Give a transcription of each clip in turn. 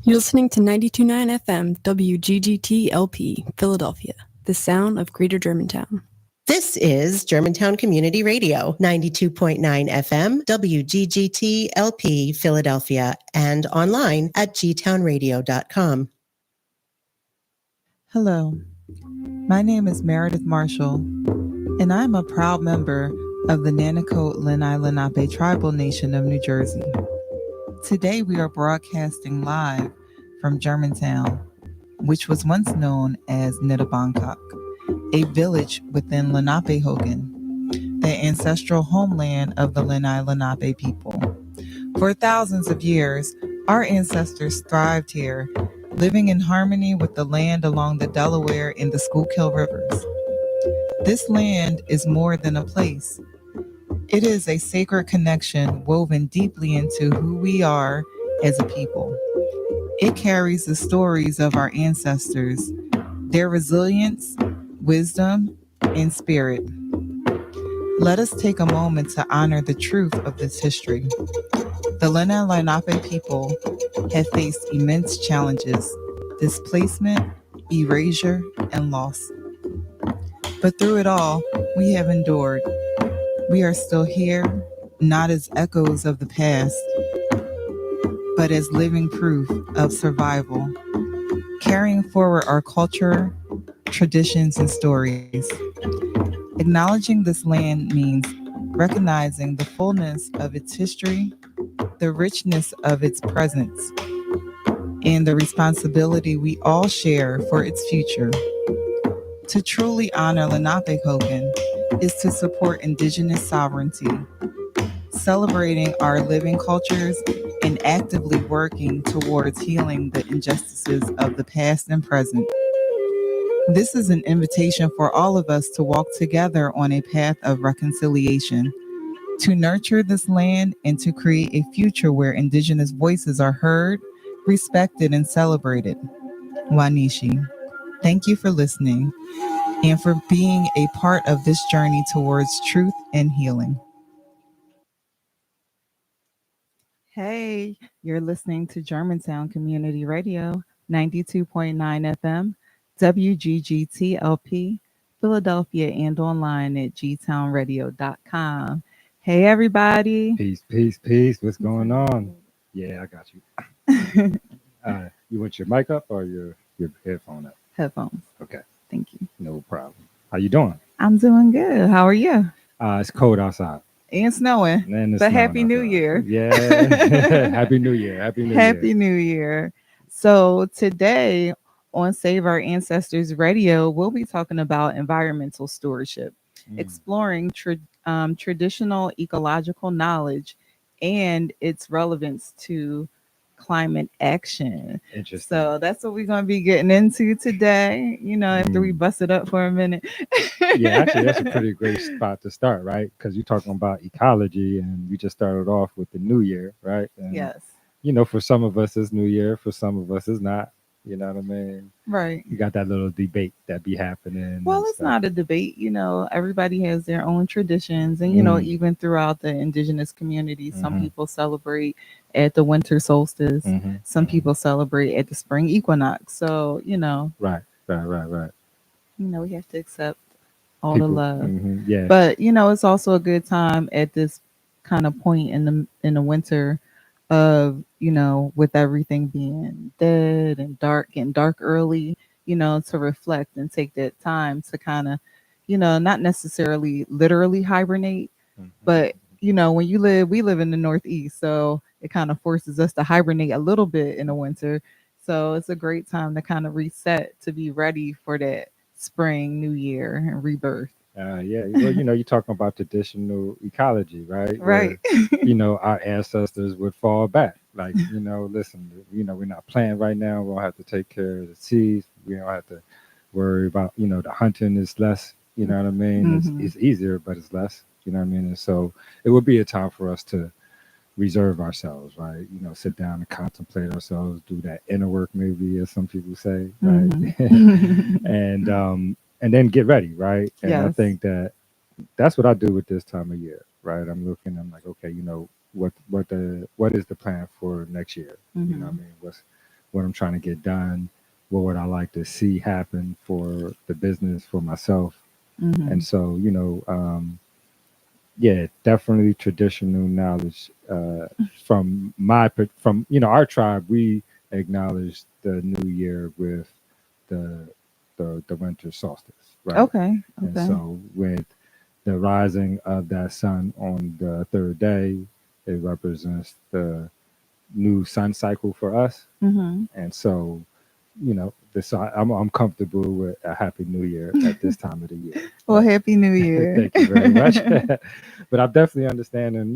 You're listening to 92.9 FM WGGT LP, Philadelphia, the sound of Greater Germantown. This is Germantown Community Radio, 92.9 FM, WGGT LP, Philadelphia, and online at gtownradio.com. Hello, my name is Meredith Marshall, and I'm a proud member of the Nanticoke Lenni Lenape Tribal Nation of New Jersey. Today we are broadcasting live from Germantown, which was once known as Nidabangkok, a village within Lenapehoking, the ancestral homeland of the Lenni Lenape people. For thousands of years, our ancestors thrived here, living in harmony with the land along the Delaware and the Schuylkill rivers. This land is more than a place. It is a sacred connection woven deeply into who we are as a people. It carries the stories of our ancestors, their resilience, wisdom, and spirit. Let us take a moment to honor the truth of this history. The Lenni Lenape people have faced immense challenges, displacement, erasure, and loss. But through it all, we have endured. We are still here, not as echoes of the past, but as living proof of survival, carrying forward our culture, traditions, and stories. Acknowledging this land means recognizing the fullness of its history, the richness of its presence, and the responsibility we all share for its future. To truly honor Lenapehoking is to support Indigenous sovereignty, celebrating our living cultures and actively working towards healing the injustices of the past and present. This is an invitation for all of us to walk together on a path of reconciliation, to nurture this land and to create a future where Indigenous voices are heard, respected, and celebrated. Wanishi, thank you for listening and for being a part of this journey towards truth and healing. Hey, you're listening to Germantown Community Radio, 92.9 FM, WGGT-LP, Philadelphia, and online at gtownradio.com. Hey, everybody. Peace, peace, peace. What's going on? Yeah, I got you. You want your mic up or your headphone up? Headphones. Okay. Thank you. No problem. How you doing? I'm doing good. How are you? It's cold outside. And snowing. But Happy New Year. Yeah. Happy New Year. Happy New Year. Happy New Year. So today on Save Our Ancestors Radio, we'll be talking about environmental stewardship, exploring traditional ecological knowledge and its relevance to climate action. Interesting. So that's what we're going to be getting into today, after we bust it up for a minute. Yeah, actually, that's a pretty great spot to start, right? Because you're talking about ecology, and we just started off with the New Year, right? And, yes. For some of us, it's New Year. For some of us, it's not. You know what I mean? Right. You got that little debate that be happening. Well, it's not a debate. Everybody has their own traditions. And, even throughout the Indigenous community, some people celebrate at the winter solstice. Some people celebrate at the spring equinox. So, Right. We have to accept all the love. Yeah. But, it's also a good time at this kind of point in the winter of, with everything being dead and dark, getting dark early, to reflect and take that time to kind of, not necessarily literally hibernate, but, when we live in the Northeast, so it kind of forces us to hibernate a little bit in the winter. So it's a great time to kind of reset, to be ready for that spring, new year, and rebirth. Yeah. Well, you're talking about traditional ecology, right? Right. Where, our ancestors would fall back. Like, listen, we're not playing right now. We don't have to take care of the seeds. We don't have to worry about, the hunting is less, you know what I mean? It's easier, but it's less, you know what I mean? And so it would be a time for us to reserve ourselves, right? Sit down and contemplate ourselves, do that inner work, maybe, as some people say, right? And then get ready, right? And yes. I think that's what I do with this time of year, right? I'm like, okay, what is the plan for next year? You know what I mean? what I'm trying to get done, what would I like to see happen for the business, for myself. And so, yeah, definitely traditional knowledge from our tribe. We acknowledge the new year with the the winter solstice, right? Okay. And Okay. so with the rising of that sun on the third day, it represents the new sun cycle for us. Mm-hmm. And so, I'm comfortable with a happy new year at this time of the year. Well, But Happy New Year. thank you very much. But I'm definitely understanding,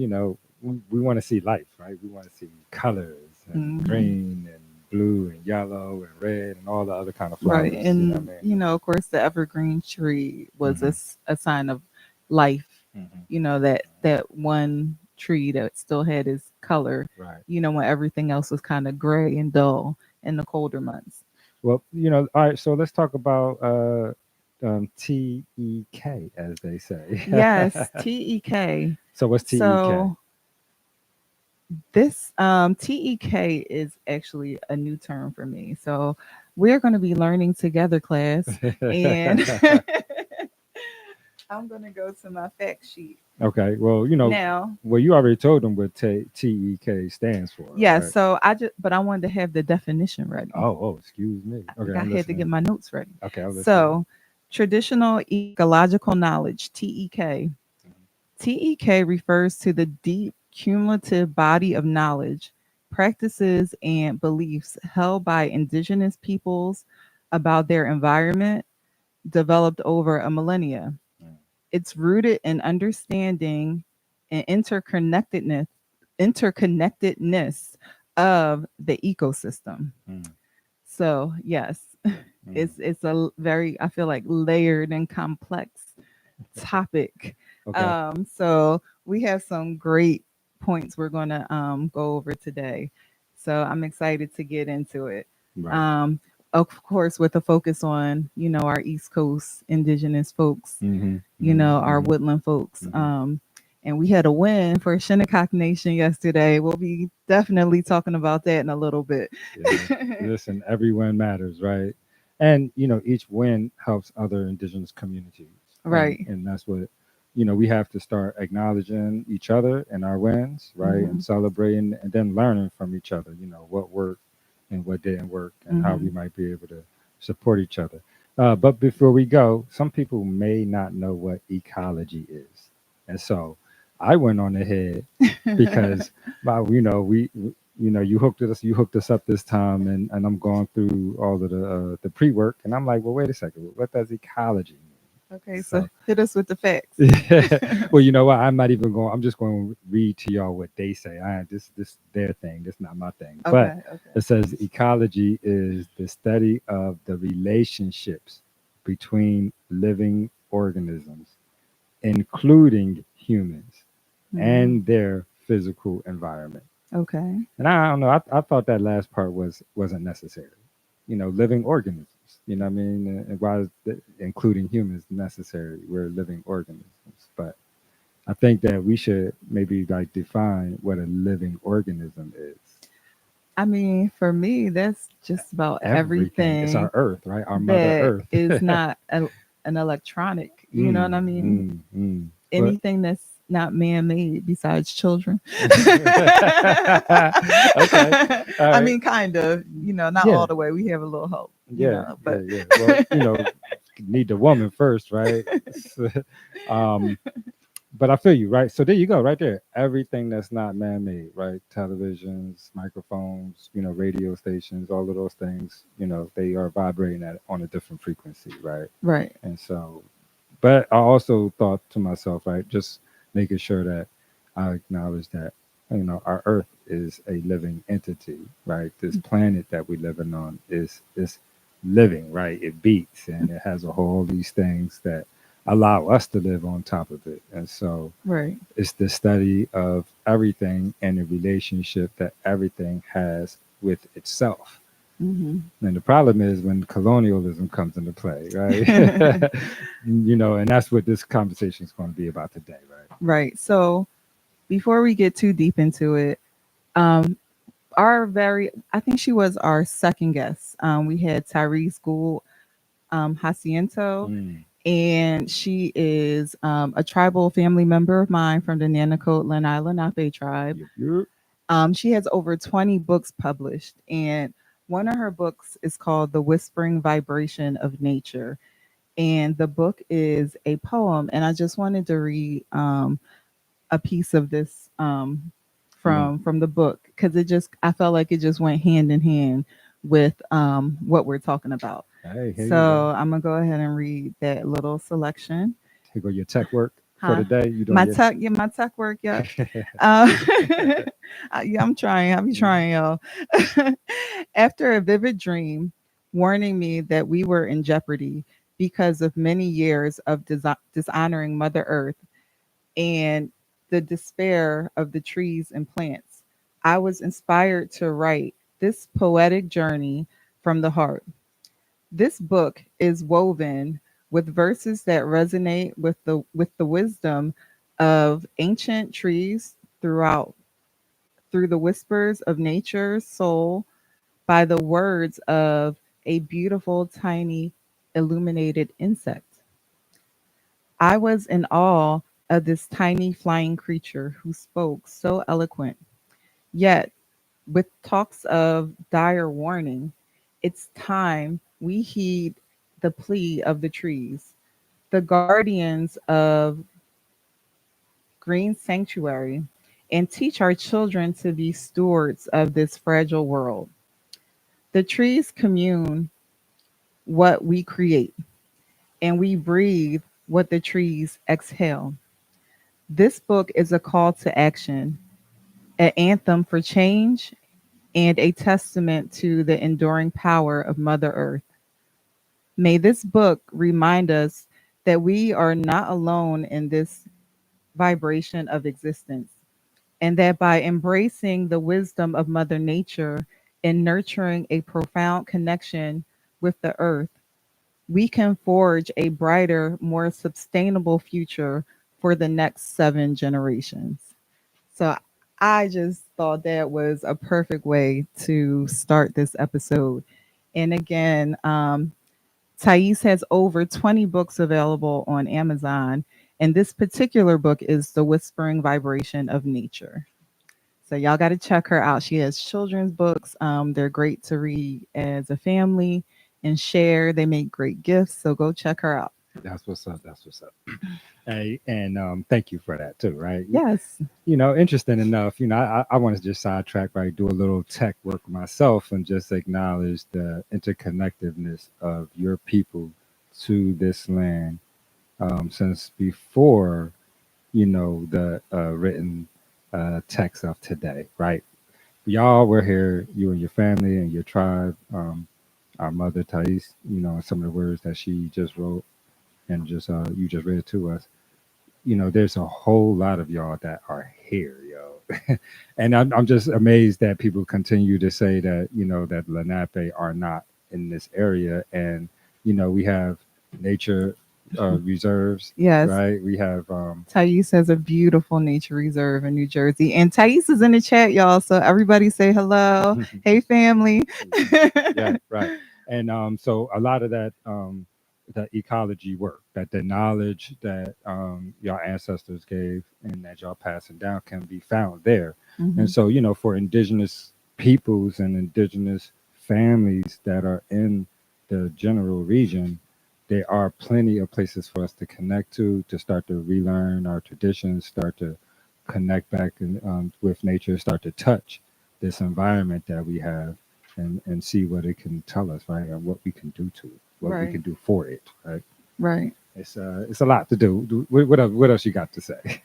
we want to see life, right? We want to see colors and green and blue and yellow and red and all the other kind of flowers. Right. And, of course, the evergreen tree was a sign of life. That one tree that still had its color, Right. When everything else was kind of gray and dull in the colder months. Well, all right. So let's talk about TEK, as they say. Yes, TEK. So what's TEK? So this TEK is actually a new term for me. So we're going to be learning together, class. And I'm going to go to my fact sheet. Okay. Well, now. Well, you already told them what TEK stands for. Yeah. Right? So but I wanted to have the definition ready. Oh, excuse me. Okay. I had to get my notes ready. Okay. So traditional ecological knowledge, TEK. TEK refers to the deep cumulative body of knowledge, practices, and beliefs held by indigenous peoples about their environment, developed over a millennia. It's rooted in understanding and interconnectedness of the ecosystem. So yes, it's a very, I feel like, layered and complex topic. Okay. So we have some great points we're going to go over today. So I'm excited to get into it. Right. Of course, with a focus on, our East Coast indigenous folks, our woodland folks. And we had a win for Shinnecock Nation yesterday. We'll be definitely talking about that in a little bit. Yeah. Listen, every win matters, right? And, each win helps other indigenous communities. Right. And that's what, we have to start acknowledging each other and our wins, right? And celebrating and then learning from each other, what worked and what didn't work and how we might be able to support each other. But before we go, some people may not know what ecology is. And so I went on ahead because, you hooked us up this time, and I'm going through all of the pre-work, and I'm like, well, wait a second, what does ecology mean? Okay, so hit us with the facts. Well, you know what? I'm not even going. I'm just going to read to y'all what they say. This their thing. This not my thing. Okay, But it says ecology is the study of the relationships between living organisms, including humans, and their physical environment. Okay. And I don't know. I thought that last part wasn't necessary. Living organisms. You know what I mean? And why is including humans necessary? We're living organisms. But I think that we should maybe define what a living organism is. I mean, for me, that's just about everything. It's our earth, right? Our mother that earth. is not an electronic. You know what I mean? Anything that's not man-made besides children. Okay. I mean, kind of, not all the way. We have a little help. But Well, need the woman first, right? But I feel you, right? So there you go, right there. Everything that's not man-made, right? Televisions, microphones, radio stations, all of those things, they are vibrating on a different frequency, right? Right. And so, but I also thought to myself, right, just making sure that I acknowledge that, our Earth is a living entity, right? This planet that we're living on is living, right? It beats and it has all these things that allow us to live on top of it. And so right. It's the study of everything and the relationship that everything has with itself. And the problem is when colonialism comes into play, right? And that's what this conversation is going to be about today, right? Right. So before we get too deep into it, I think she was our second guest. We had Tyrese Gould Jacinto, Mm. and she is a tribal family member of mine from the Nanacote Lanai Lenape tribe. Yup, yup. She has over 20 books published, and one of her books is called The Whispering Vibration of Nature. And the book is a poem, and I just wanted to read a piece of this Yeah. from the book because I felt like it just went hand in hand with what we're talking about. Hey, here you go. So I'm gonna go ahead and read that little selection. Here go your tech work for Huh? the day. You doing My your tech, yeah, my tech work, yeah. Uh, yeah, I'm trying. I'm trying, y'all. After a vivid dream warning me that we were in jeopardy because of many years of dishonoring Mother Earth and the despair of the trees and plants, I was inspired to write this poetic journey from the heart. This book is woven with verses that resonate with the wisdom of ancient trees through the whispers of nature's soul by the words of a beautiful tiny illuminated insect. I was in awe of this tiny flying creature who spoke so eloquent. Yet, with talks of dire warning, it's time we heed the plea of the trees, the guardians of green sanctuary, and teach our children to be stewards of this fragile world. The trees commune what we create, and we breathe what the trees exhale. This book is a call to action, an anthem for change, and a testament to the enduring power of Mother Earth. May this book remind us that we are not alone in this vibration of existence, and that by embracing the wisdom of Mother Nature and nurturing a profound connection with the earth, we can forge a brighter, more sustainable future for the next 7 generations. So I just thought that was a perfect way to start this episode. And again, Thais has over 20 books available on Amazon. And this particular book is The Whispering Vibration of Nature. So y'all got to check her out. She has children's books. They're great to read as a family and share. They make great gifts. So go check her out. That's what's up. That's what's up. Hey, and thank you for that too, right? Yes. Interesting enough, I want to just sidetrack, right? Do a little tech work myself and just acknowledge the interconnectedness of your people to this land since before, the written text of today, right? Y'all were here, you and your family and your tribe. Our mother Thais, some of the words that she just wrote and just you just read to us. There's a whole lot of y'all that are here, yo. And I'm just amazed that people continue to say that, that Lenape are not in this area. And, we have nature reserves, Yes. right? We have, Thais has a beautiful nature reserve in New Jersey. And Thais is in the chat, y'all. So everybody say hello. Hey, family. yeah, right. And so a lot of that, the ecology work, that the knowledge that your ancestors gave and that y'all passing down can be found there. And so, for indigenous peoples and indigenous families that are in the general region, there are plenty of places for us to connect to start to relearn our traditions, start to connect back with nature, start to touch this environment that we have and see what it can tell us, right? And what we can do to it, what we can do for it, right? Right. It's a lot to do. What else you got to say?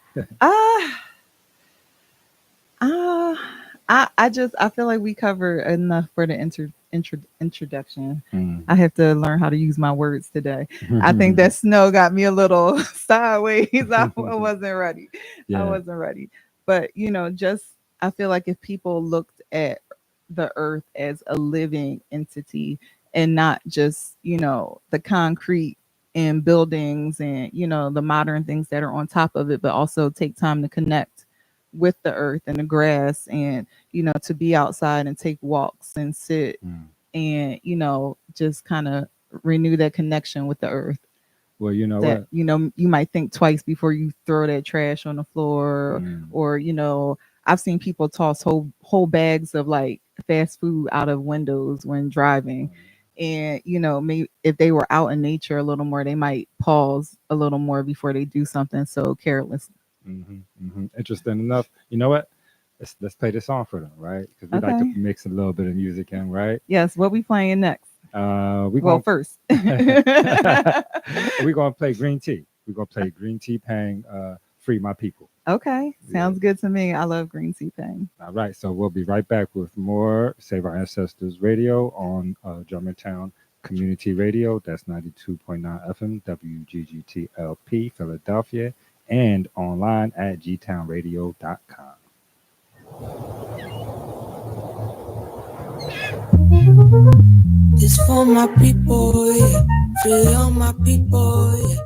I feel like we covered enough for the introduction. I have to learn how to use my words today. I think that snow got me a little sideways. I wasn't ready. Yeah. I wasn't ready. But I feel like if people looked at the earth as a living entity and not just, the concrete and buildings and, the modern things that are on top of it, but also take time to connect with the earth and the grass, and to be outside and take walks and sit and just kind of renew that connection with the earth. Well, you know that what? you might think twice before you throw that trash on the floor, or I've seen people toss whole bags of like fast food out of windows when driving. And maybe if they were out in nature a little more, they might pause a little more before they do something so careless. Interesting enough. You know what? Let's play this song for them, right? Because we like to mix a little bit of music in, right? Yes. What we playing next? First we're gonna play Green Tea. We're gonna play Green Tea Pang, Free My People. Okay, sounds good to me. I love Green Tea Pang. All right, so we'll be right back with more Save Our Ancestors Radio on Germantown Community Radio. That's 92.9 FM, WGGT-LP, Philadelphia, and online at gtownradio.com. This for my people, yeah. Free all my people, yeah.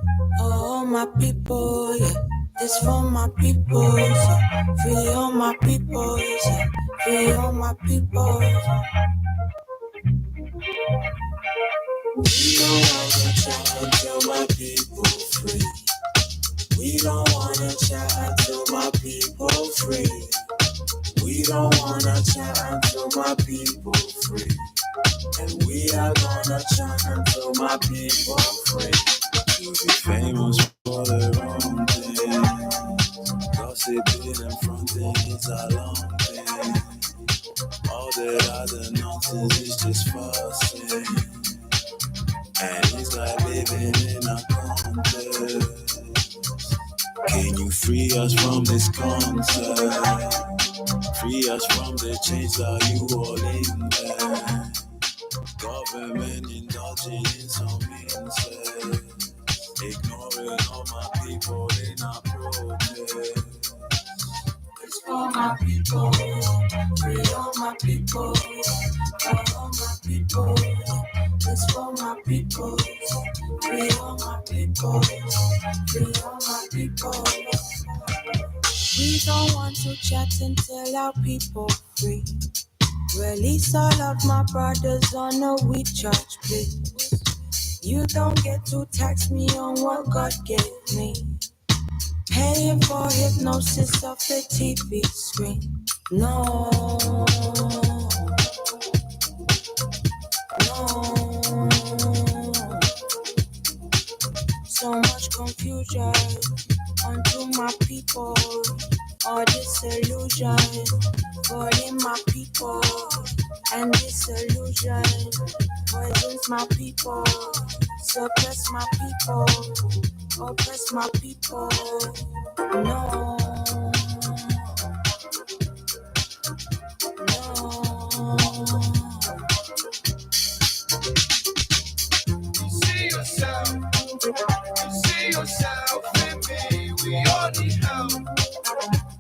All my people, yeah. This for my people, yeah. Free all my people, yeah. Free all my people, yeah. We don't wanna chat until my people free. We don't wanna chat until my people free. We don't wanna chat until my people free. And we are gonna chat until my people free. You'll be famous for the wrong thing. Gossiping and fronting is a long thing. All that other nonsense is just fussing. And it's like living in a contest. Can you free us from this concept? Free us from the chains that you all in there. Government indulging in some incest. Ignoring all my people in our protest. It's for my people, free all my people, all my people. It's for my people, free all my people, free all my people. We don't want to chat until our people free. Release all of my brothers on a weak church, please. You don't get to tax me on what God gave me. Paying for hypnosis off the TV screen. No. So much confusion onto my people. All disillusion falling my people. And disillusion poisons my people. Suppress my people. Oppress my people. No. See yourself in me. We all need help.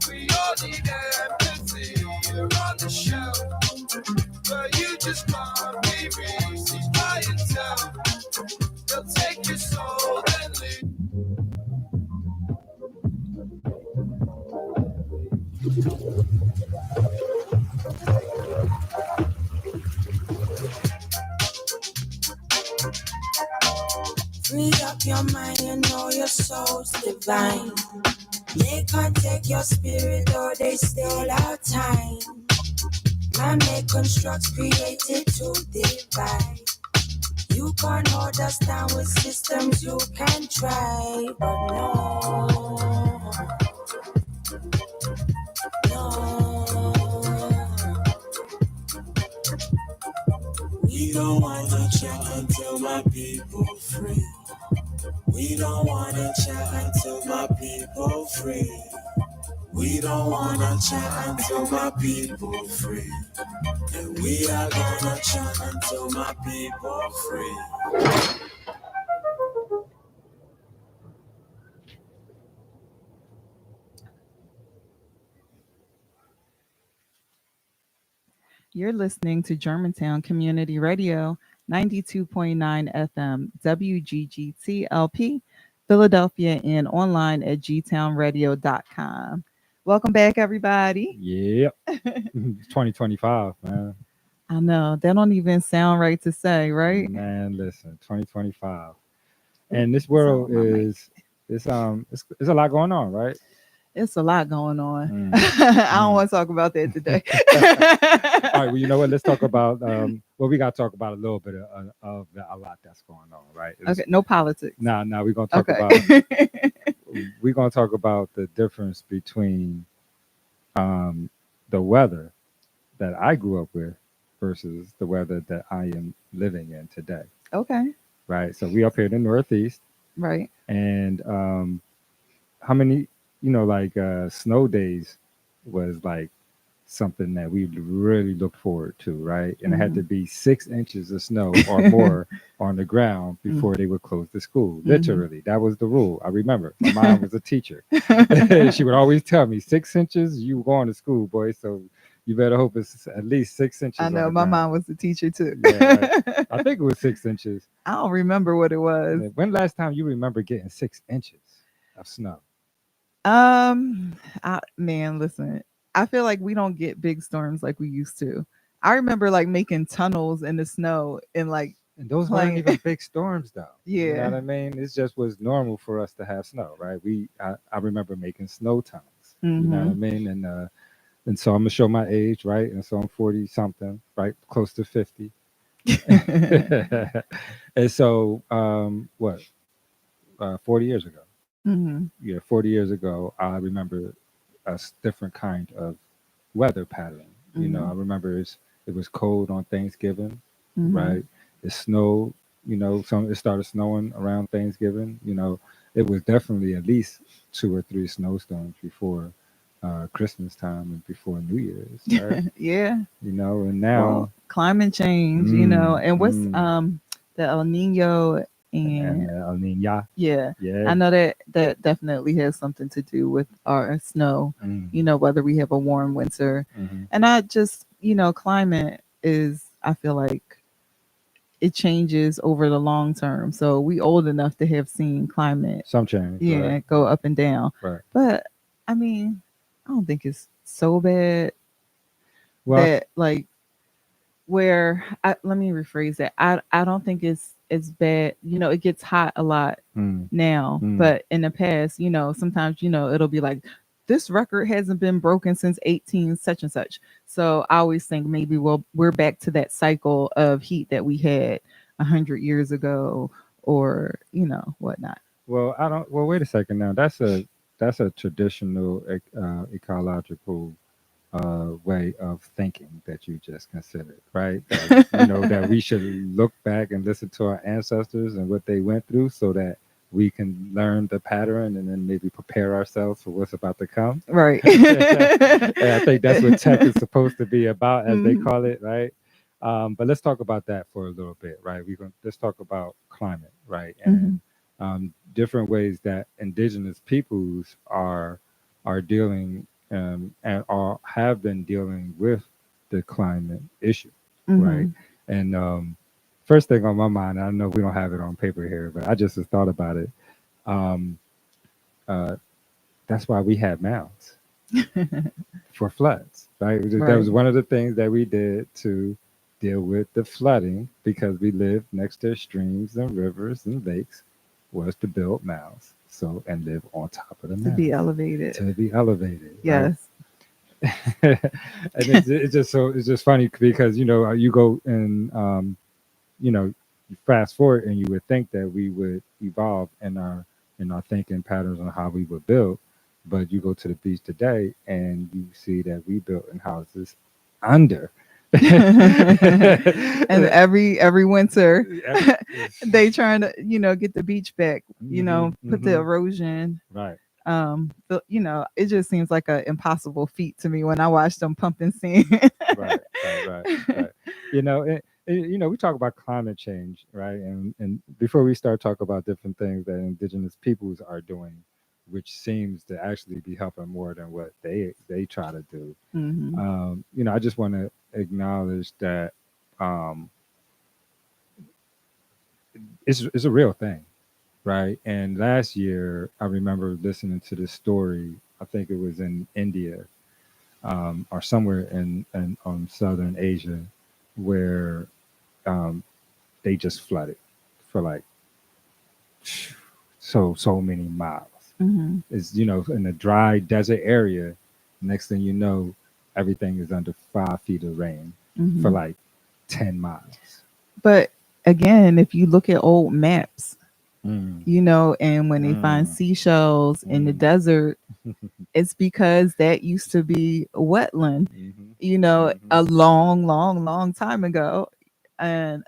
We all need empathy. You're on the shelf, but you just can't be received by yourself. They'll take your soul and leave. Free up your mind, you know your soul's divine. They can't take your spirit or they steal our time. Man make constructs created to divide. You can't hold us down with systems you can try. But no. We don't wanna chat until my people free. We don't wanna chat until my people free. We don't wanna chat until my people free. And we are gonna chat until my people free. You're listening to Germantown Community Radio, 92.9 FM, WGGT-LP, Philadelphia, and online at gtownradio.com. Welcome back, everybody. Yep. 2025, man. I know that don't even sound right to say, right? Man, listen, 2025. And this It's all world my mic. is it's a lot going on, right? It's a lot going on. Mm. I don't want to talk about that today. All right, well, you know what? Let's talk about well, we got to talk about a little bit of a lot that's going on, right? Okay, no politics. Nah, we're gonna talk about Okay. the difference between the weather that I grew up with versus the weather that I am living in today. Okay. Right. So we up here in the Northeast, Right. and how many, like snow days was like something that we really looked forward to, right? And it had to be 6 inches of snow or more on the ground before they would close the school. Literally, that was the rule. I remember my mom was a teacher. She would always tell me 6 inches, you going to school, boy. So you better hope it's at least 6 inches. I know on the my ground. mom was a teacher too. Yeah, right. I think it was 6 inches. I don't remember what it was. When last time you remember getting 6 inches of snow? Man, listen. I feel like we don't get big storms like we used to. I remember like making tunnels in the snow and like And those playing- weren't even big storms, though. You know Yeah. what I mean? It just was normal for us to have snow, right? I remember making snow tunnels. You know what I mean? And so I'm gonna show my age, right? And so I'm 40 something, right? Close to 50. And so, 40 years ago. Mhm. Yeah, 40 years ago, I remember a different kind of weather pattern. You know, I remember it was cold on Thanksgiving, right? It snowed, it started snowing around Thanksgiving. It was definitely at least 2 or 3 snowstorms before Christmas time and before New Year's, right? Yeah. And now Well, climate change, and what's the El Nino and I mean, yeah, yeah. yeah. I know that definitely has something to do with our snow, whether we have a warm winter. And I just, climate is, I feel like it changes over the long term. So we old enough to have seen climate, Some change, right? go up and down. Right. But I mean, I don't think it's so bad Well, that like let me rephrase that. I don't think it's bad. It gets hot a lot now, but in the past, sometimes, it'll be like this record hasn't been broken since 18 such and such. So I always think maybe we're back to that cycle of heat that we had 100 years ago, or whatnot. Well, I don't. Well, wait a second now. That's a traditional ecological way of thinking that you just considered, right? That, that we should look back and listen to our ancestors and what they went through, so that we can learn the pattern and then maybe prepare ourselves for what's about to come. Right. And I think that's what tech is supposed to be about, as they call it, right? But let's talk about that for a little bit, right? Let's talk about climate, right? And different ways that indigenous peoples are dealing and have been dealing with the climate issue, right? And first thing on my mind, I know we don't have it on paper here, but I just thought about it. That's why we had mounds for floods, right? That was one of the things that we did to deal with the flooding, because we lived next to streams and rivers and lakes, was to build mounds and live on top of the mounds. To be elevated. Right? Yes. And it's just funny because you go and you fast forward and you would think that we would evolve in our thinking patterns on how we would build, but you go to the beach today and you see that we built in houses under. And every winter they trying to get the beach back, put the erosion right. But it just seems like an impossible feat to me when I watch them pumping sand. right. We talk about climate change, right? And before we start talking about different things that indigenous peoples are doing, which seems to actually be helping more than what they try to do. I just want to acknowledge that it's a real thing, right? And last year, I remember listening to this story I think it was in India, or somewhere in southern Asia, where they just flooded for like so many miles. Mm-hmm. Is in a dry desert area. Next thing you know, everything is under 5 feet of rain Mm-hmm. for like 10 miles. But again, if you look at old maps, Mm. and when they find seashells in the Mm. desert, it's because that used to be a wetland, a long time ago. And,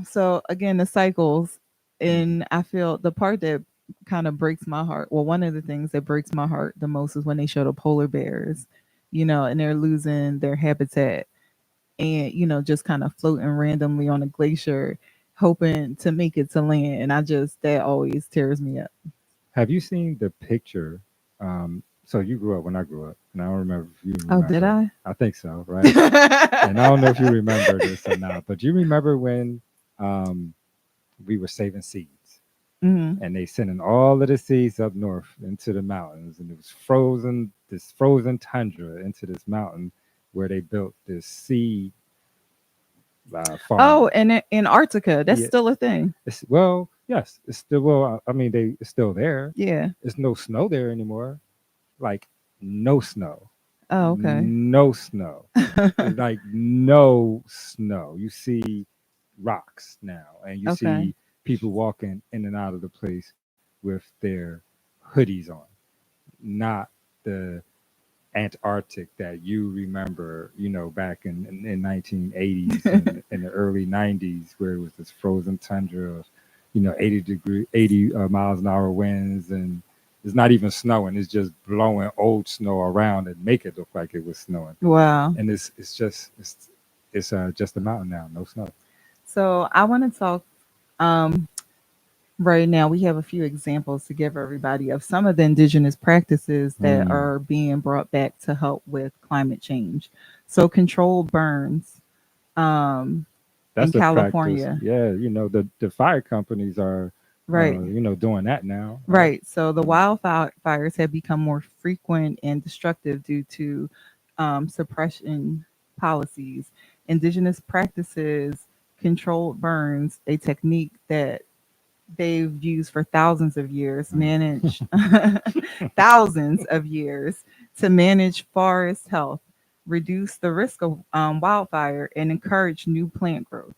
so again, the cycles. And I feel the part that kind of breaks my heart. Well, one of the things that breaks my heart the most is when they show the polar bears, and they're losing their habitat and, just kind of floating randomly on a glacier, hoping to make it to land. And that always tears me up. Have you seen the picture? So you grew up when I grew up, and I don't remember if you Oh, remember. did I? I think so, right? And I don't know if you remember this or not, but you remember when we were saving seeds, Mm-hmm. and they sending all of the seeds up north into the mountains, and it was this frozen tundra into this mountain where they built this seed farm. Oh, and in Antarctica, that's Yeah. still a thing. Yes, it's still I mean, it's still there. Yeah. There's no snow there anymore. Like no snow. Oh, okay. No snow. Like no snow. You see rocks now, and you Okay. see people walking in and out of the place with their hoodies on, not the Antarctic that you remember, back in 1980s and in the early 90s, where it was this frozen tundra of, 80 miles an hour winds, and it's not even snowing. It's just blowing old snow around and make it look like it was snowing. Wow. And it's just a mountain now, no snow. So I want to talk. Right now, we have a few examples to give everybody of some of the indigenous practices that are being brought back to help with climate change. So controlled burns That's in California. Practice. Yeah, the fire companies are right. Doing that now. Right. So the wildfires have become more frequent and destructive due to suppression policies. Indigenous practices, controlled burns, a technique that they've used for thousands of years, thousands of years to manage forest health, reduce the risk of wildfire, and encourage new plant growth.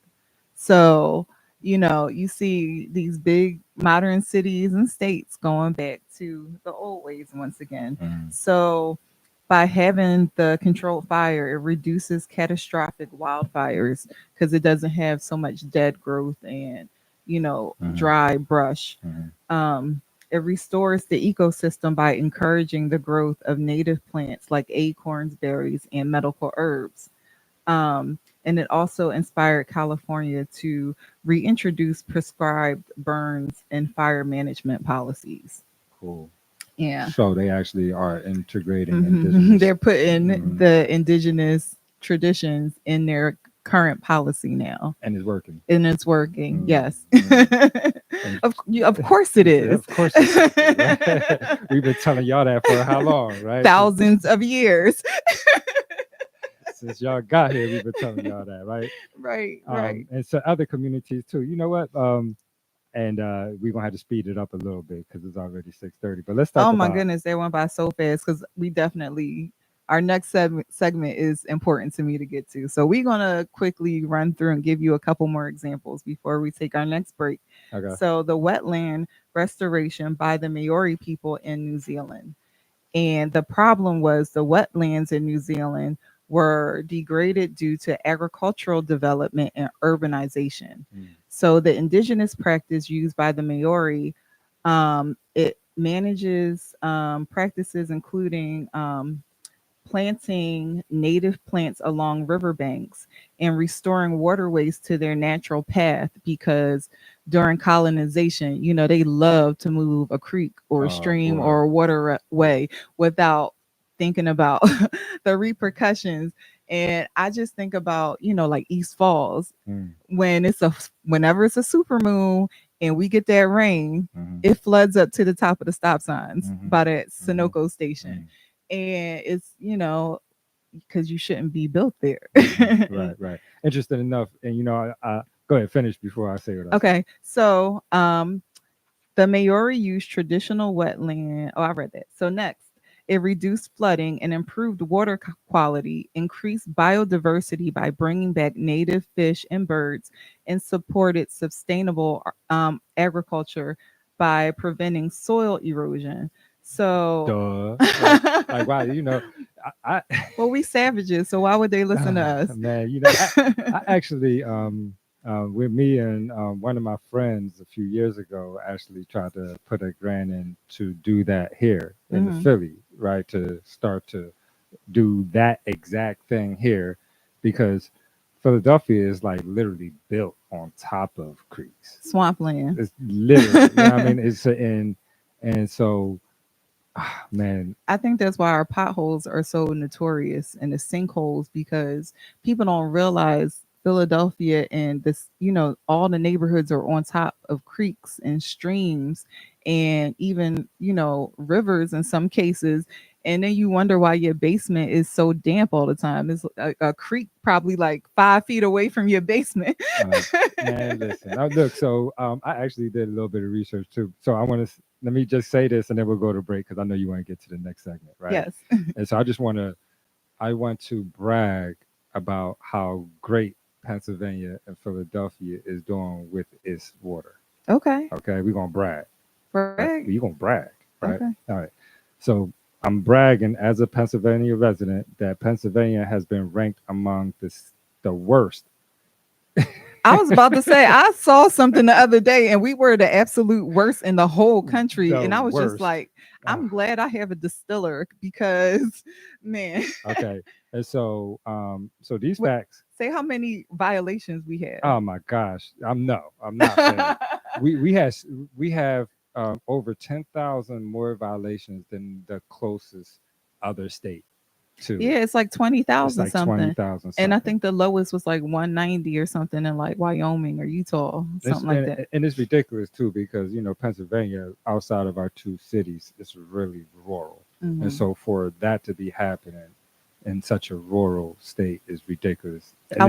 So, you see these big modern cities and states going back to the old ways once again. So, by having the controlled fire, it reduces catastrophic wildfires because it doesn't have so much dead growth and dry brush. It restores the ecosystem by encouraging the growth of native plants like acorns, berries, and medical herbs. And it also inspired California to reintroduce prescribed burns and fire management policies. Cool. Yeah. So they actually are integrating indigenous. They're putting the indigenous traditions in their current policy now, and it's working. Yes. Of course it is. Of course it is. Right? We've been telling y'all that for how long, right? Thousands of years. Since y'all got here, we've been telling y'all that, right? Right. And so other communities too. You know what? And we're gonna have to speed it up a little bit because it's already 6:30. But let's talk. Oh my goodness, they went by so fast because we definitely. Our next segment is important to me to get to. So we're going to quickly run through and give you a couple more examples before we take our next break. Okay. So the wetland restoration by the Maori people in New Zealand. And the problem was the wetlands in New Zealand were degraded due to agricultural development and urbanization. So the indigenous practice used by the Maori, it manages practices including planting native plants along riverbanks and restoring waterways to their natural path, because during colonization, they love to move a creek or a stream or a waterway without thinking about the repercussions. And I just think about, like East Falls, whenever it's a super moon and we get that rain, it floods up to the top of the stop signs by that Sunoco station. And it's, because you shouldn't be built there. Right. Interesting enough. And, I go ahead, finish before I say what I say. Okay. So the Maori use traditional wetland. Oh, I read that. So next, it reduced flooding and improved water quality, increased biodiversity by bringing back native fish and birds, and supported sustainable agriculture by preventing soil erosion. So, like wow, I well, we savages, so why would they listen to us? Man, I actually with me and one of my friends a few years ago actually tried to put a grant in to do that here in the Philly, right? To start to do that exact thing here, because Philadelphia is like literally built on top of creeks, swampland. It's literally, I mean, it's and so. Man, I think that's why our potholes are so notorious and the sinkholes, because people don't realize Philadelphia and this, all the neighborhoods are on top of creeks and streams and even, rivers in some cases. And then you wonder why your basement is so damp all the time. It's a creek probably like 5 feet away from your basement. Man, listen. Now, look, so I actually did a little bit of research too. So let me just say this, and then we'll go to break because I know you want to get to the next segment, right? Yes. And so I want to brag about how great Pennsylvania and Philadelphia is doing with its water. Okay. Okay, we're gonna brag. Brag. You're gonna brag, right? Okay. All right. So I'm bragging as a Pennsylvania resident that Pennsylvania has been ranked among the worst. I was about to say, I saw something the other day and we were the absolute worst in the whole country. And I was just like, I'm glad I have a distiller because, man. Okay. And so these facts. Say how many violations we had. Oh my gosh. I'm not saying. we have over 10,000 more violations than the closest other state. Yeah, it's like 20,000 like something. 20,000 and I think the lowest was like 190 or something in like Wyoming or Utah, something like that. And it's ridiculous too because Pennsylvania, outside of our two cities, is really rural, and so for that to be happening in such a rural state is ridiculous. And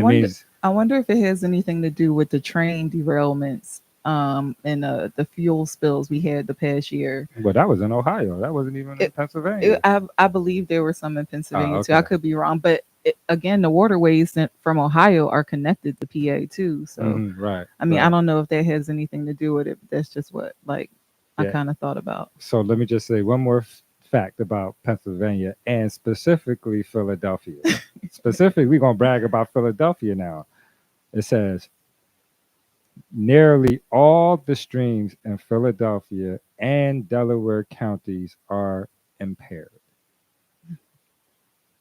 I wonder if it has anything to do with the train derailments and the fuel spills we had the past year. Well, that was in Ohio. That wasn't even in Pennsylvania. I believe there were some in Pennsylvania too. I could be wrong, but again, the waterways from Ohio are connected to PA too. So right. I mean, I don't know if that has anything to do with it. That's just what I kind of thought about. So let me just say one more fact about Pennsylvania and specifically Philadelphia. Specifically, we're gonna brag about Philadelphia now. It says nearly all the streams in Philadelphia and Delaware counties are impaired.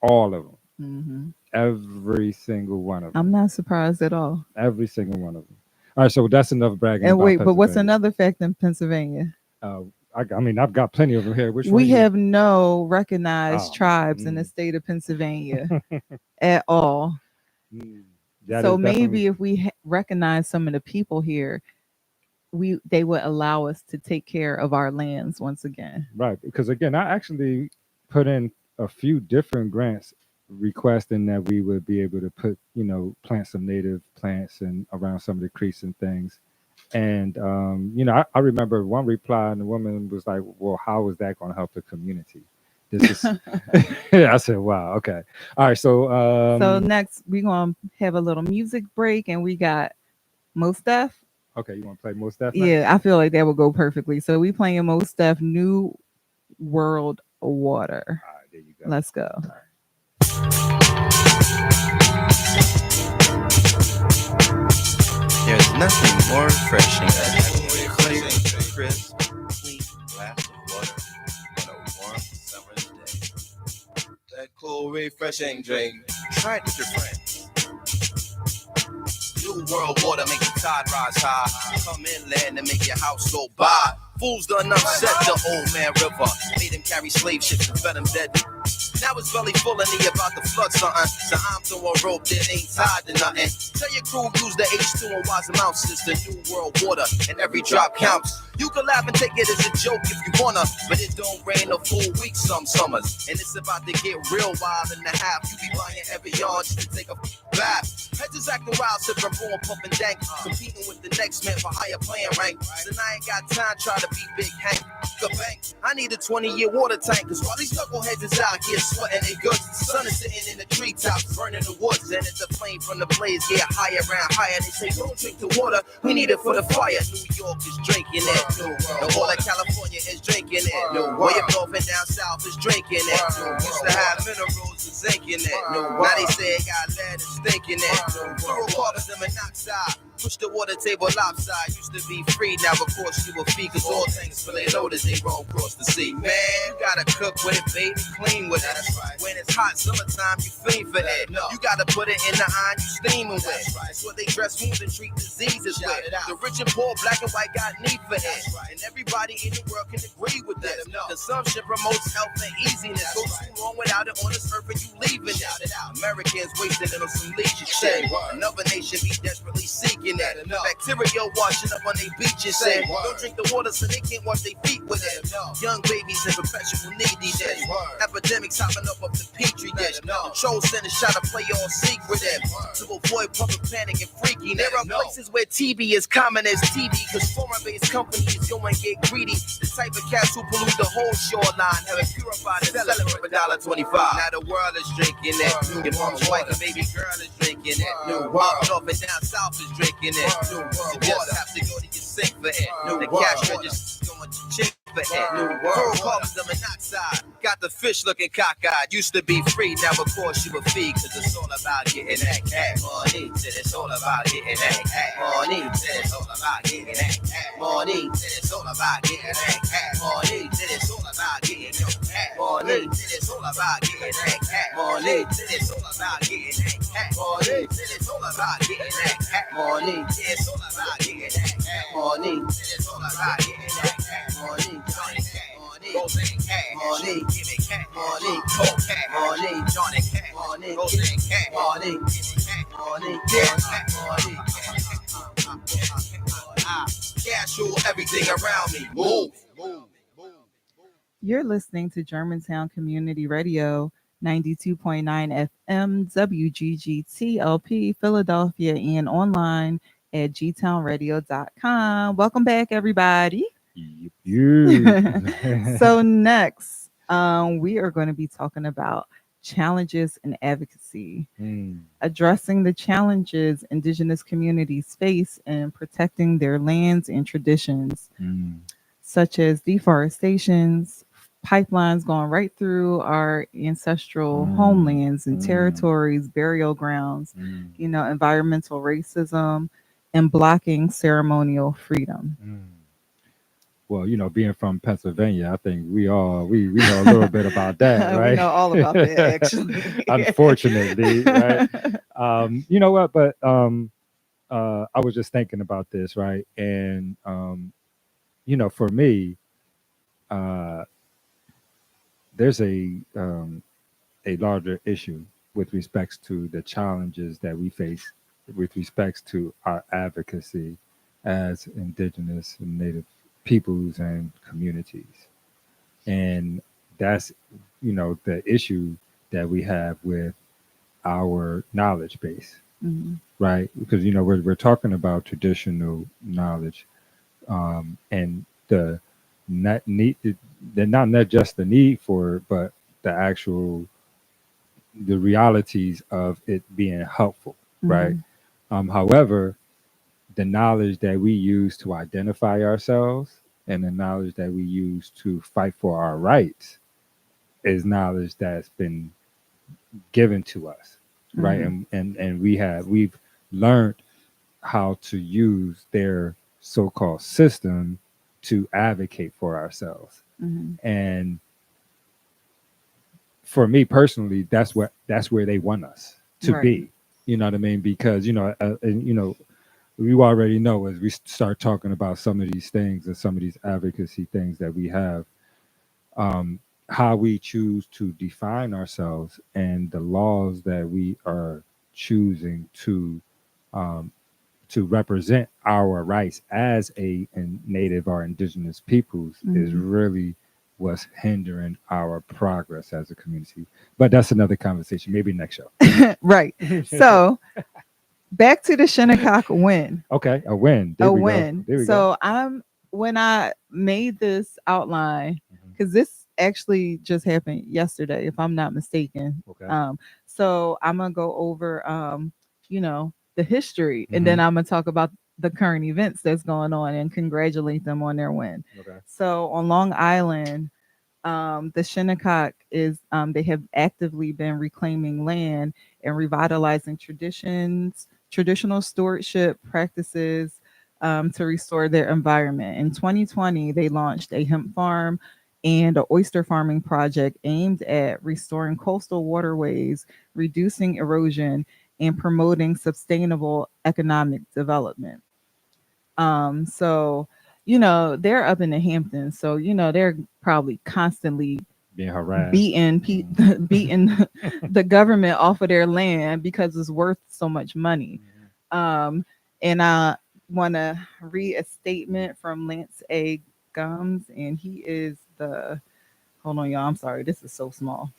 All of them. Every single one of them. I'm not surprised at all. Every single one of them. All right, so that's enough bragging. And wait, but what's another fact in Pennsylvania? I mean, I've got plenty of them here. We have no recognized tribes in the state of Pennsylvania at all. So maybe if we recognize some of the people here, they would allow us to take care of our lands once again. Right, because again, I actually put in a few different grants requesting that we would be able to plant some native plants and around some of the creeks and things. And I remember one reply, and the woman was like, "Well, how is that going to help the community?" This is, I said, "Wow, okay, all right." So next we're gonna have a little music break, and we got Mos Def. Okay, you want to play Mos Def? Yeah, I feel like that would go perfectly. So we playing Mos Def, New World Water. All right, there you go. Let's go. There's nothing more refreshing than a clear, crisp, clean glass of water on a warm summer's day. That cool, refreshing drink. Try it with your friends. New World Water make the tide rise high. Come inland and make your house go by. Fools done upset the old man river. Made him carry slave ships and fed him dead. Now it's belly full of me about to flood something. So I'm throwing rope that ain't tied to nothing. Tell your crew use the H2 and wise amounts. It's the new world water and every drop counts. You can laugh and take it as a joke if you wanna, but it don't rain a full week some summers. And it's about to get real wild in the half. You be buying every yard just to take a bath. Heads is acting wild, sipping raw, pumping dank. Competing with the next man for higher playing rank. So I ain't got time try to be Big Hank. The bank, I need a 20-year water tank. Cause while these knuckleheads is out here sweating they goods, the sun is sitting in the treetops, burning the woods. And it's the flame from the blaze get higher and higher. They say don't drink the water, we need it for the fire. New York is drinking it. The whole of California is drinking it. Way up north and down south is drinking it. Used to have minerals and zinc in it. Now they say it got lead and stink in it. Fluorocarbons and monoxide. Push the water table lopside. Used to be free, now of course you a fee. Cause all tanks fill their loaders, they roll across the sea. Man, you gotta cook with it, baby, clean with it. When it's hot summertime, you fiend for it. You gotta put it in the iron, you steaming with. That's what they dress wounds and treat diseases with. The rich and poor, black and white got need for it. And everybody in the world can agree with this. Consumption promotes health and easiness. Go too long without it on this earth and you leaving it. Americans wasting it on some leisure shit. Another nation be desperately seeking it. Bacteria washing up on their beaches. Say, don't drink the water so they can't wash their feet with it. Young babies in perpetual need these days. Epidemics hopping up the petri dish. Control centers try to play all secret to avoid public panic and freaking. There are places where TB is common as TB because foreign-based companies go and get greedy. The type of cats who pollute the whole shoreline have it purified and sell it for $1.25. Now the world is drinking it. Your mom's white and baby girl is drinking it. Up north and down south is drinking it. You just have to go to your sink for it. The cash register going to check for it. Fluorocarbons and monoxide. Got the fish looking cockeyed. Used to be free, now of course you a fee. Cause it's all about getting that cash money. It's all about getting that cash money. It's all about getting that cash money. It's all about getting that cash money. It's all about getting your cash money. It's all about getting that cash money. It's all about getting that cash money. It's all about getting that cash money. It's all about getting that cash money. It's all about getting that cash money. Johnny cash money. Roseanne cash money. Give me cash money. Cold cash money. Johnny cash money. Roseanne cash money. Give me cash money. Cash money. Cash rule everything around me. Move. You're listening to Germantown Community Radio, 92.9 FM, WGGT-LP, Philadelphia, and online at gtownradio.com. Welcome back, everybody. So next, we are going to be talking about challenges and advocacy, addressing the challenges Indigenous communities face in protecting their lands and traditions, such as deforestations, pipelines going right through our ancestral homelands and territories, burial grounds, environmental racism, and blocking ceremonial freedom. Well, being from Pennsylvania, I think we know a little bit about that, right? We know all about that, actually. Unfortunately, right? You know what? But I was just thinking about this, right? And for me, there's a larger issue with respects to the challenges that we face with respects to our advocacy as Indigenous and Native peoples and communities. And that's, the issue that we have with our knowledge base, right? Because, we're talking about traditional knowledge and not just the need for it, but the realities of it being helpful, right? However, the knowledge that we use to identify ourselves and the knowledge that we use to fight for our rights is knowledge that's been given to us, right? And we've learned how to use their so-called system to advocate for ourselves. And for me personally, that's where they want us to be. You know what I mean? Because we already know as we start talking about some of these things and some of these advocacy things that we have, how we choose to define ourselves and the laws that we are choosing um, to represent our rights as a native or indigenous peoples is really what's hindering our progress as a community. But that's another conversation, maybe next show. Right. So back to the Shinnecock win. Okay, a win. There A we win. go. There we go. So when I made this outline, because this actually just happened yesterday, if I'm not mistaken. Okay. So I'm gonna go over the history, and then I'm gonna talk about the current events that's going on and congratulate them on their win. Okay. So on Long Island, the Shinnecock is they have actively been reclaiming land and revitalizing traditional stewardship practices to restore their environment. In 2020, they launched a hemp farm and an oyster farming project aimed at restoring coastal waterways, reducing erosion, and promoting sustainable economic development. So they're up in the Hamptons, so they're probably constantly Being harassed. beating the government off of their land because it's worth so much money. And I want to read a statement from Lance A. Gums, and he is the hold on, y'all. I'm sorry, this is so small.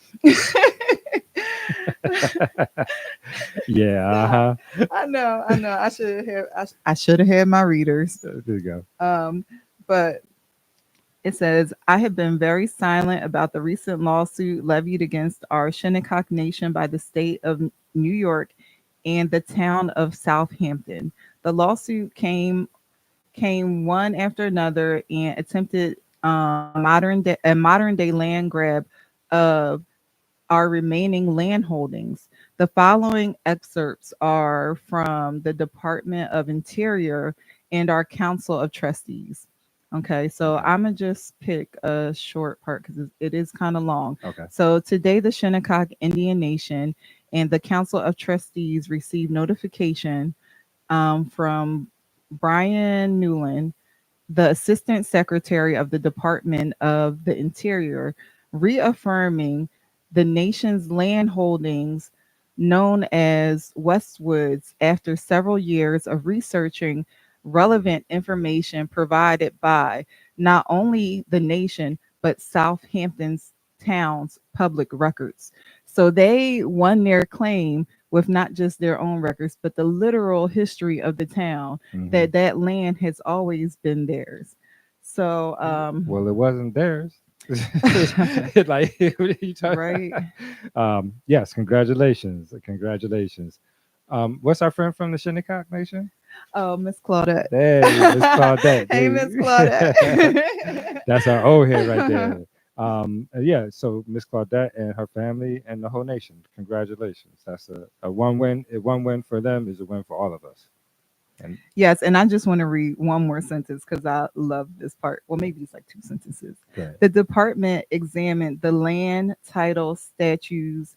Yeah. I know. I should have had my readers. There you go. But it says, I have been very silent about the recent lawsuit levied against our Shinnecock Nation by the state of New York and the town of Southampton. The lawsuit came one after another and attempted a modern day land grab of our remaining land holdings. The following excerpts are from the Department of Interior and our Council of Trustees. Okay, so I'm going to just pick a short part because it is kind of long. Okay. So today, the Shinnecock Indian Nation and the Council of Trustees received notification from Brian Newland, the Assistant Secretary of the Department of the Interior, reaffirming the nation's land holdings known as Westwoods after several years of researching relevant information provided by not only the nation, but Southampton's town's public records. So they won their claim with not just their own records, but the literal history of the town, that land has always been theirs. So, well, it wasn't theirs. Like, what are you talking right. about? Yes, congratulations. What's our friend from the Shinnecock Nation? Oh, Miss Claudette. Hey, Miss Claudette. Hey, Miss Claudette. That's our old head right there. Yeah, so Miss Claudette and her family and the whole nation, congratulations. That's a one win. A one win for them is a win for all of us. And yes, and I just want to read one more sentence because I love this part. Well, maybe it's like two sentences. okay. The department examined the land title statutes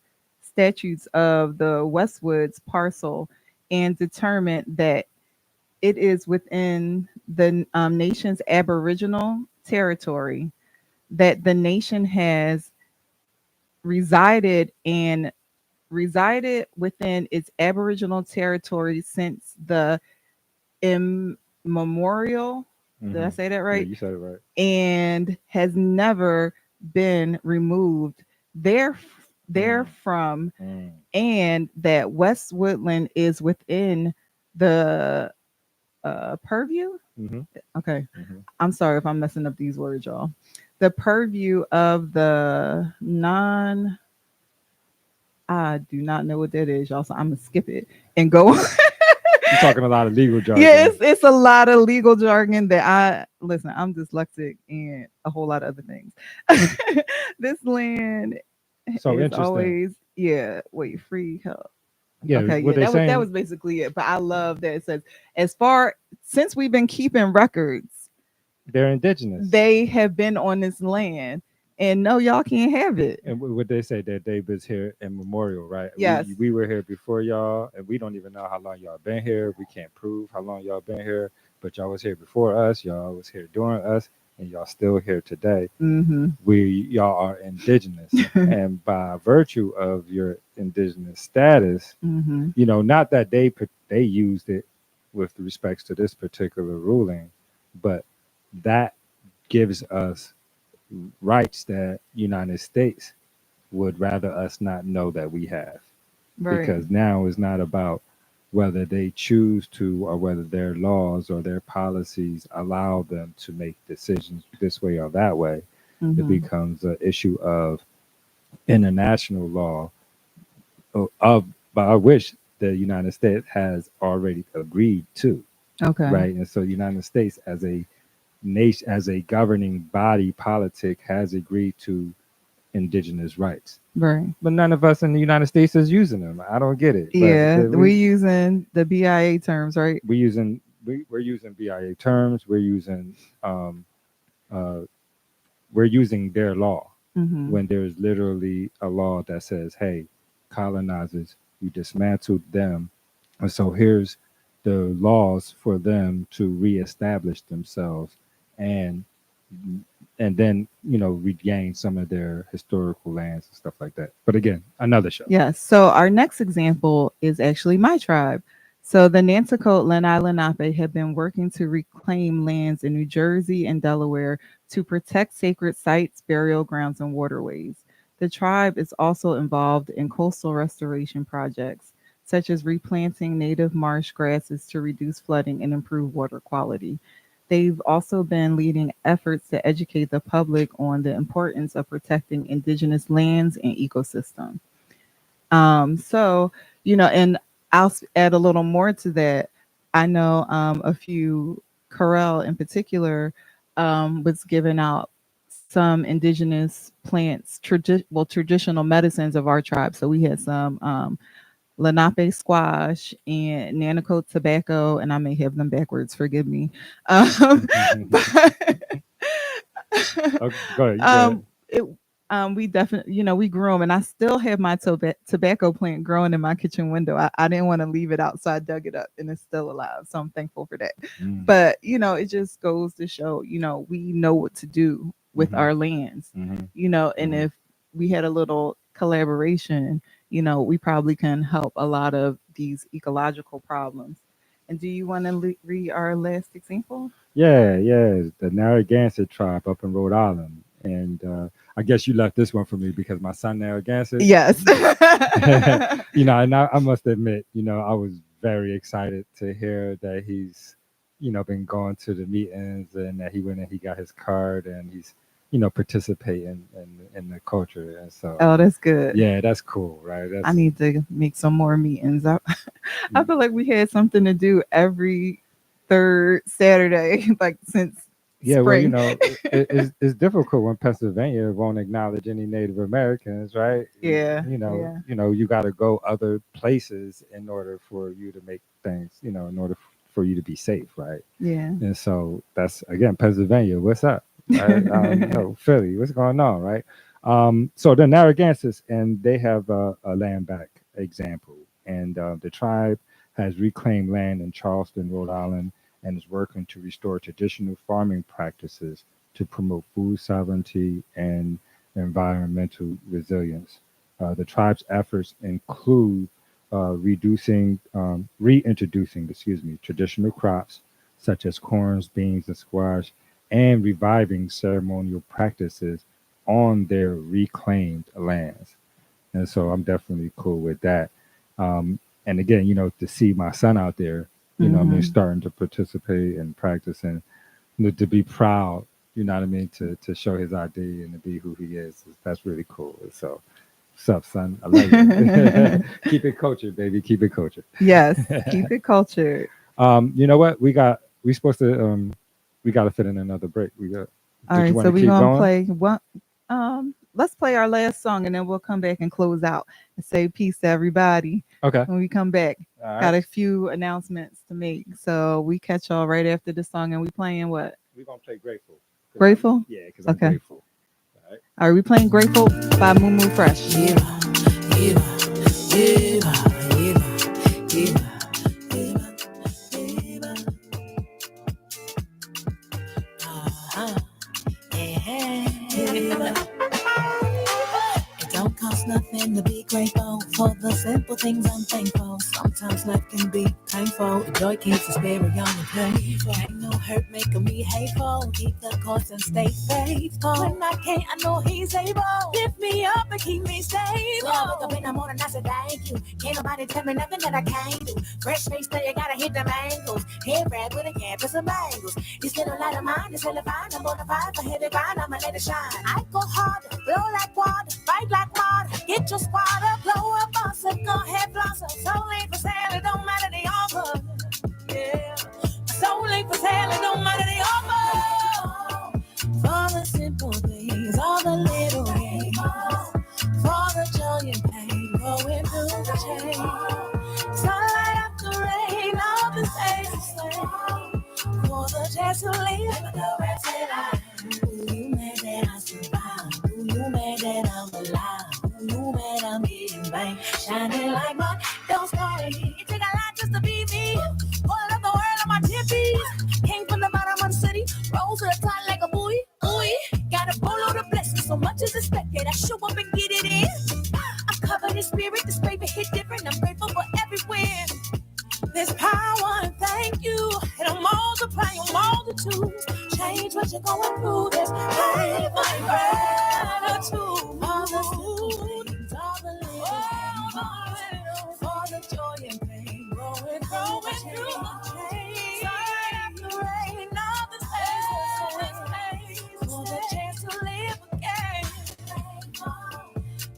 of the Westwoods parcel and determined that it is within the nation's Aboriginal territory, that the nation has resided within its Aboriginal territory since the immemorial. Did I say that right? Yeah, you said it right. And has never been removed therefrom, and that West Woodland is within the purview. Okay. I'm sorry if I'm messing up these words, y'all. The purview of the I do not know what that is, y'all. So I'm gonna skip it and go. You're talking a lot of legal jargon. Yes, it's a lot of legal jargon that I'm dyslexic and a whole lot of other things. This land So is interesting. always free help. Yeah, Okay, what that was basically it. But I love that it says since we've been keeping records, they're indigenous. They have been on this land. And no, y'all can't have it. And what they say, that they was here in memorial, right? Yes. We were here before y'all, and we don't even know how long y'all been here. We can't prove how long y'all been here, but y'all was here before us. Y'all was here during us, and y'all still here today. Mm-hmm. Y'all are indigenous, and by virtue of your indigenous status, Mm-hmm. not that they used it with respects to this particular ruling, but that gives us rights that United States would rather us not know that we have. Right. Because now it's not about whether they choose to or whether their laws or their policies allow them to make decisions this way or that way. It Mm-hmm. becomes an issue of international law by which the United States has already agreed to. Okay. Right. And so the United States as a nation, as a governing body politic, has agreed to indigenous rights. Right. But none of us in the United States is using them. I don't get it. Yeah, we're using the BIA terms, right? We're using BIA terms. We're using their law Mm-hmm. when there's literally a law that says, "Hey, colonizers, you dismantled them, and so here's the laws for them to reestablish themselves and then regain some of their historical lands and stuff like that." But again, another show. Yes. So our next example is actually my tribe. So the Nanticoke Lenni Lenape have been working to reclaim lands in New Jersey and Delaware to protect sacred sites, burial grounds, and waterways. The tribe is also involved in coastal restoration projects, such as replanting native marsh grasses to reduce flooding and improve water quality. They've also been leading efforts to educate the public on the importance of protecting indigenous lands and ecosystems. And I'll add a little more to that. I know a few, Corel in particular, was giving out some indigenous plants, traditional medicines of our tribe. So we had some Lenape squash and Nanticoke tobacco, and I may have them backwards, forgive me. Okay, go ahead. We definitely, we grew them, and I still have my tobacco plant growing in my kitchen window. I didn't want to leave it out, so I dug it up, and it's still alive. So I'm thankful for that. But, it just goes to show, we know what to do with our lands, and if we had a little collaboration, we probably can help a lot of these ecological problems. And do you want to read our last example? Yeah, the Narragansett tribe up in Rhode Island. And I guess you left this one for me because my son Narragansett. Yes. And I must admit, I was very excited to hear that he's, been going to the meetings and that he went and he got his card and he's, participating in the culture. And so, oh, that's good. Yeah, that's cool, right? I need to make some more meetings. I feel like we had something to do every third Saturday, like since spring. Well, it's difficult when Pennsylvania won't acknowledge any Native Americans, right? Yeah. You got to go other places in order for you to make things, in order for you to be safe, right? Yeah. And so that's, again, Pennsylvania, what's up? Right? Philly, what's going on, right? So the Narragansetts, and they have a land back example, and the tribe has reclaimed land in Charleston, Rhode Island, and is working to restore traditional farming practices to promote food sovereignty and environmental resilience. The tribe's efforts include reintroducing traditional crops such as corn, beans, and squash, and reviving ceremonial practices on their reclaimed lands. And so I'm definitely cool with that. And again, to see my son out there, starting to participate and practice and to be proud, to show his ID and to be who he is. That's really cool. So, what's up, son? I love you. Keep it cultured, baby. Keep it cultured. Yes, keep it cultured. You know what? We got to fit in another break. All right, so we're going to play one. Let's play our last song and then we'll come back and close out and say peace to everybody. Okay. When we come back, right. Got a few announcements to make. So we catch y'all right after the song, and we playing what? We're going to play Grateful. Grateful? Yeah, because I'm grateful. All right, we playing Grateful by Moo Moo Fresh. can be painful. Joy keeps the spirit young and playful. Ain't no hurt making me hateful. Keep the course and stay faithful. When I can't, I know he's able. Lift me up and keep me stable. When I wake up in the morning, I say thank you. Can't nobody tell me nothing that I can't do. Fresh face, still you gotta hit the angles. Head wrap with a cap and some bangles. It's still a light of mine, it's hella fine. I'm gonna fight for heavy grind, I'ma let it shine. I go harder, blow like water, fight like water. Get your squad up, blow up, boss up, go ahead, blossom. Soul ain't for sale, it don't matter the offer. Yeah, soul ain't for sale, it don't matter the offer. For the simple things, all the little things. For the joy and pain, going through the change. Sunlight after rain, all the same, the same. For the chance to live, the rest of life. Who you made that I survive? Who you made that I'm alive? Who you made I'm getting bang? Shining like my don't start. It take a lot just to be me. Pulling up the world on my tippies. Came from the bottom of the city, rose to the top like a buoy. Got a boatload of blessings, so much is expected. I show up and get it in. I'm covered in spirit, this baby hit different. I'm grateful for everywhere. There's power and thank you. It'll multiply your multitudes. Change what you're going through. There's pain for gratitude. All the things, all the little, for the joy and pain. Growing through the change. Sunlight after rain, all the space. For the chance to live again.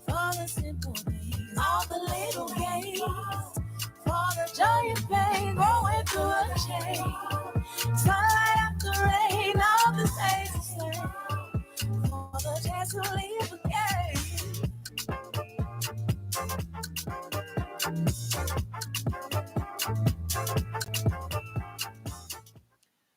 For the simple things, all the little games. For the joy and pain, growing through a change. Sunlight after rain, all the same. For the chance to live again.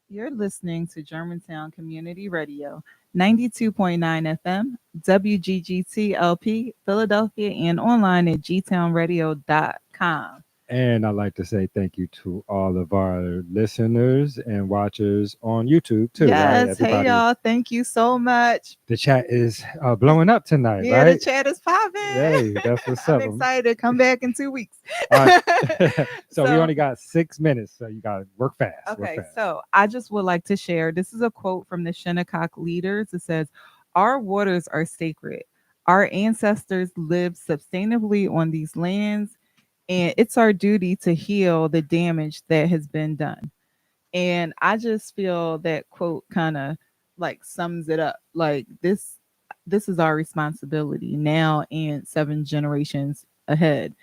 You're listening to Germantown Community Radio, 92.9 FM, WGGT LP, Philadelphia, and online at gtownradio.com. And I'd like to say thank you to all of our listeners and watchers on YouTube too. Yes, right? hey y'all, thank you so much. The chat is blowing up tonight, Yeah, right? the chat is popping. Hey, that's what's I'm up. excited. Come back in 2 weeks. All right. so we only got 6 minutes, so you got to work fast. Okay, so I just would like to share. This is a quote from the Shinnecock leaders. It says, "Our waters are sacred. Our ancestors lived sustainably on these lands, and it's our duty to heal the damage that has been done." And I just feel that quote kind of like sums it up. Like this is our responsibility now and 7 generations ahead.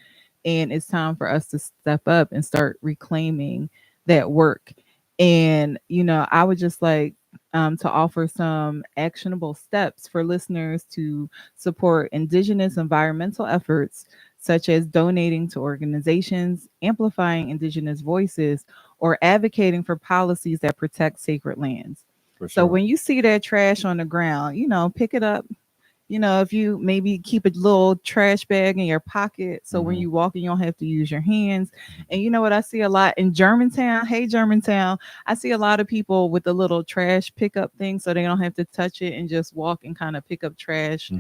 And it's time for us to step up and start reclaiming that work. And, I would just like to offer some actionable steps for listeners to support Indigenous environmental efforts, such as donating to organizations, amplifying Indigenous voices, or advocating for policies that protect sacred lands. So when you see that trash on the ground, pick it up. If you maybe keep a little trash bag in your pocket, so when you walk, you don't have to use your hands. And you know what I see a lot in Germantown? Hey, Germantown, I see a lot of people with the little trash pickup thing, so they don't have to touch it and just walk and kind of pick up trash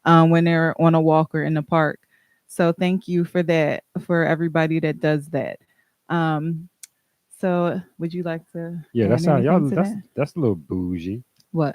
when they're on a walk or in the park. So thank you for that, for everybody that does that. So would you like to? Yeah, that's how y'all. That's a little bougie. What?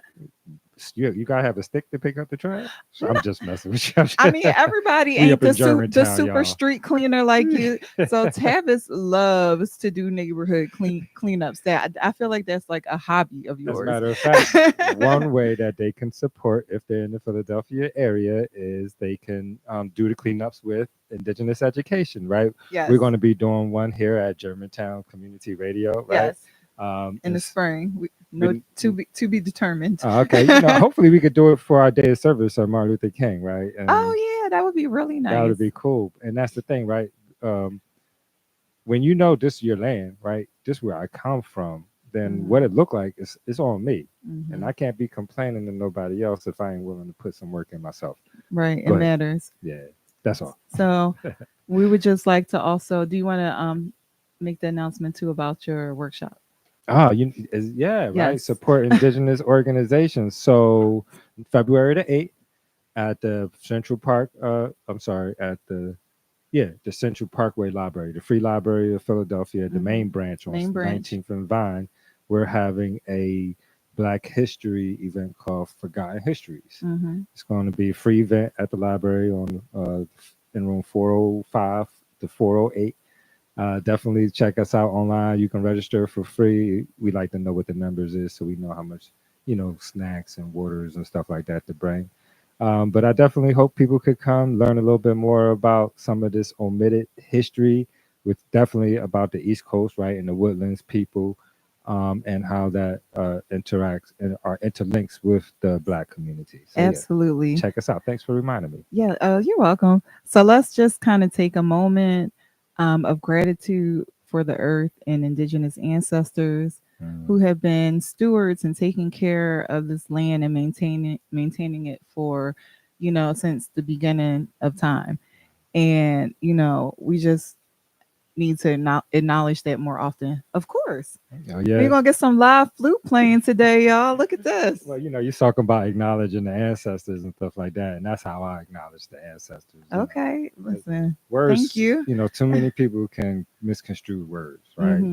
You gotta have a stick to pick up the trash. So I'm just messing with you. I mean, everybody ain't the super street cleaner like you. So Tavis loves to do neighborhood cleanups. That I feel like that's like a hobby of yours. As a matter of fact, one way that they can support if they're in the Philadelphia area is they can do the cleanups with Indigenous education. Right? Yes. We're going to be doing one here at Germantown Community Radio. Right? Yes. In the spring, to be determined. Okay, hopefully we could do it for our day of service on Martin Luther King, right? And oh yeah, that would be really nice. That would be cool, and that's the thing, right? When this is your land, right? This is where I come from. Then what it looked like is on me, and I can't be complaining to nobody else if I ain't willing to put some work in myself. Right, it matters. Yeah, that's all. So we would just like to also. Do you want to make the announcement too about your workshop? Oh, right. Yes. Support Indigenous organizations. So February the 8th at the Central Park. At the Yeah, the Central Parkway Library, the Free Library of Philadelphia, the main branch on Main branch. 19th and Vine. We're having a Black History event called Forgotten Histories. Mm-hmm. It's going to be a free event at the library on in room 405 to 408. Definitely check us out online. You can register for free. We like to know what the numbers is so we know how much, snacks and waters and stuff like that to bring. But I definitely hope people could come learn a little bit more about some of this omitted history, with definitely about the East Coast, right, and the Woodlands people, and how that interacts and are interlinks with the Black community. So yeah, Absolutely. check us out. Thanks for reminding me. Yeah, you're welcome. So let's just kind of take a moment of gratitude for the earth and indigenous ancestors who have been stewards and taking care of this land and maintaining it for, since the beginning of time. And, we just need to acknowledge that more often. Of course. Oh We're yeah. going to get some live flute playing today, y'all. Look at this. Well, you're talking about acknowledging the ancestors and stuff like that, and that's how I acknowledge the ancestors. Okay, listen. Words, Thank you. Too many people can misconstrue words, right?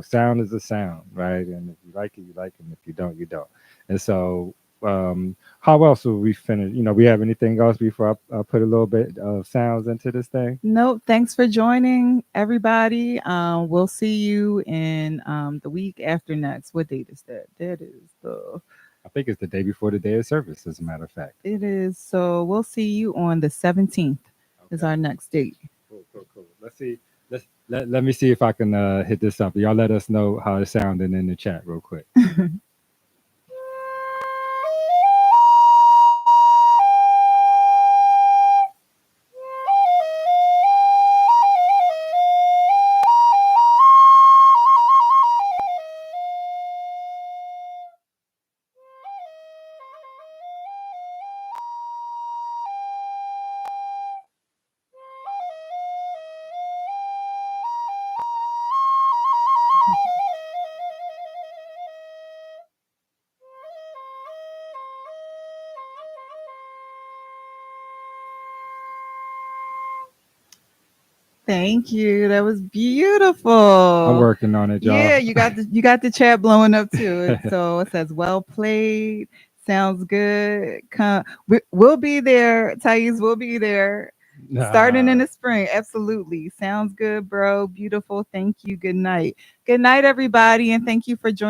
Sound is a sound, right? And if you like it, you like it, and if you don't, you don't. And so, how else will we finish? We have anything else before I put a little bit of sounds into this thing? Nope. Thanks for joining, everybody. We'll see you in the week after next. What date is that? That is I think it's the day before the day of service, as a matter of fact. it is. So we'll see you on the 17th is our next date. Cool. Let's see. Let me see if I can hit this up. Y'all let us know how it's sounding in the chat real quick. Thank you. That was beautiful. I'm working on it, y'all. Yeah, you got the chat blowing up too. So it says well played. Sounds good. We'll be there. Thais will be there. Starting in the spring. Absolutely. Sounds good, bro. Beautiful. Thank you. Good night. Good night, everybody. And thank you for joining.